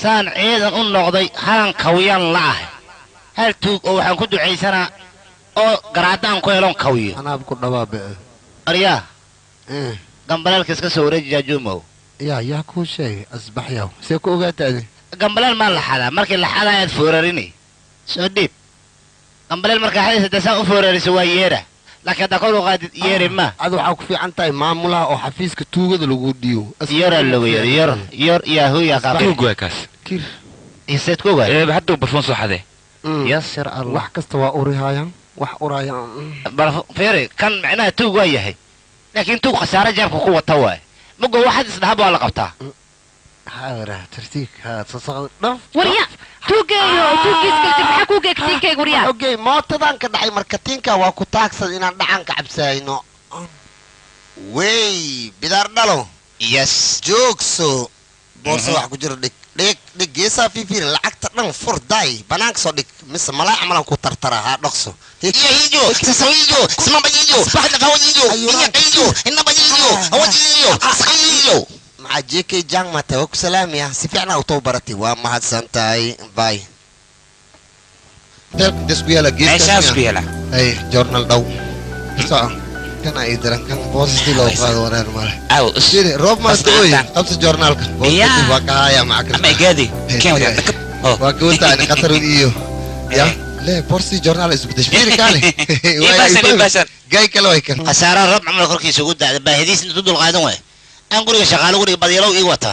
saan ciidan u noqday halan kawiyan la'ah hal tuug oo waxaan ku ducaysanaa oo garaadaan ku helon kawiyo anaa ku dhawaabe aryaa gambalaalka iska soo wareejiyaa juumow yaa kuu sheegay asbaxyaw see ku ogaataade gambalaal maa la xadaa markii la xadaa aad foorarini soo dhiib gambalaal markaa xadaysa dasaan u foorariso waa yeera laakiin haddaa kor u qaadid yeeri ma adu waxaa ku fiican tahay maamulaha oo xafiiska tuugada lagu dhiibo yara lagu yar yaahuya tuug waa kaas kir iseed ku ogaad hadduu barfoon soo xadee yasir allah wax kasta waa urihayaan wax urayaan bal fiiri kan macnaha tuug waa yahay laakiin tuug khasaare jeebka ku wata waay mago waxaad isdhahab waa la qabtaa haara tartiig haa sasaqad dhaf وريا توجيو توجيس كنت بحكوا كتير وريا اوكي mootadan ka dhaxay markatiinka waa ku taagsan inaan dhacan ka cabsayno way bidaar dhalo yes joogso boorso wax ku jiro dhig geesaa fiifiir lacagta dhan furday banaanka soo dhig mise malaa amalan ku tartara ha dhaqso hiyo sasawiyo smabayiyo baxda qawayiyo hiyo inabayiyo hawajiyo saqiyo مع جيكي جان ما توك سلام يا سفعنا وطوبرتي وما هاد سنتاي باي des ku yala gees meeshaas ku yala ay journal daw sa kana idran kan bosti loo qaado wareer male aw siri rob ma stoy qabta journalka bosti waa ka haya macaka ama gaadi keen wada waa ku taani qatar iyo ya le bosti journal isbedel fiiri kale basan gay kale way kan khasaare rab camal korkiisa ugu dacda baahadiis intuu dul qaadan waay aan guriga shaqaale guriga badyalow ii wata